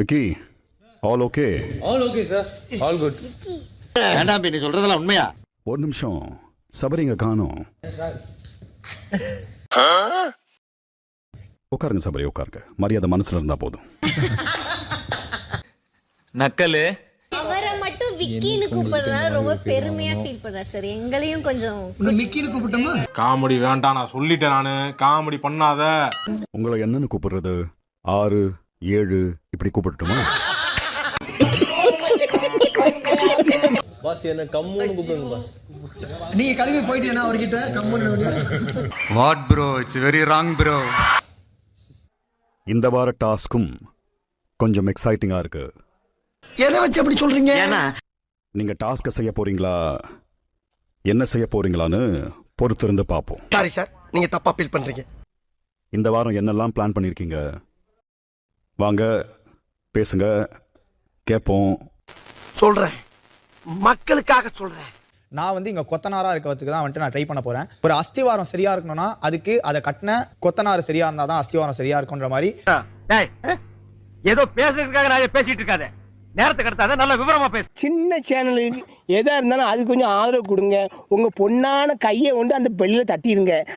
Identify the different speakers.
Speaker 1: Vicky all okay?
Speaker 2: All okay sir, all good.
Speaker 3: வேண்டாம் நீ சொல்றதெல்லாம் உண்மையா?
Speaker 1: ஒரு நிமிஷம், சபரிங்க காணோம். உட்காருங்க சபரி, உட்காருங்க. மரியாதை மனசுல இருந்தா போதும்.
Speaker 4: நக்கலு
Speaker 5: அவரை மட்டும் விக்கின்னு கூப்பிடுறா ரொம்ப பெருமையா ஃபீல் பண்றா சார். எங்களையும் கொஞ்சம்
Speaker 6: மிக்கின்னு கூப்பிட்டோமா?
Speaker 2: காமெடி வேண்டாம், நான் சொல்லிட்டேன். நானு காமெடி பண்ணாத.
Speaker 1: உங்களை என்னன்னு கூப்பிடுறது? 6 7 இப்படி கூப்பிடட்டுமா?
Speaker 2: பாஸ் என்ன கம்முன்னு கூப்பிடுங்க பாஸ்.
Speaker 6: நீங்க கிளம்பி போயிட்டீங்கன்னா அவர்கிட்ட கம்முன்னு.
Speaker 4: What bro, it's very wrong bro.
Speaker 1: இந்த வார டாஸ்க்கும் கொஞ்சம் எக்ஸைட்டிங்கா இருக்கு.
Speaker 6: எதை வச்சு அப்படி சொல்றீங்க?
Speaker 1: நீங்க டாஸ்க செய்ய போறீங்களா, என்ன செய்ய போறீங்களான்னு பொறுத்திருந்து பார்ப்போம்.
Speaker 6: சாரி சார், நீங்க தப்பா ஃபீல் பண்றீங்க.
Speaker 1: இந்த வாரம் என்னெல்லாம் பிளான் பண்ணிருக்கீங்க? வாங்க பேசுங்க, கேட்போம்.
Speaker 6: சொல்றேன், மக்களுக்காக சொல்றேன்.
Speaker 7: நான் வந்து இங்கே கொத்தனாராக இருக்கிறதுக்கு தான் வந்துட்டு நான் ட்ரை பண்ண போகிறேன். ஒரு அஸ்திவாரம் சரியாக இருக்கணும்னா அதுக்கு அதை கட்டின கொத்தனார் சரியாக இருந்தால் தான் அஸ்திவாரம் சரியாக இருக்குன்ற மாதிரி.
Speaker 8: ஏதோ பேசுறதுக்காக நான் பேசிட்டு இருக்காத, நேரத்தை கடத்தாத, நல்ல விவரமா பேசு.
Speaker 9: சின்ன சேனலுக்கு எதா இருந்தாலும் அது கொஞ்சம் ஆதரவு கொடுங்க. உங்க பொண்ணான கையை கொண்டு அந்த பெல்லில் தட்டிடுங்க.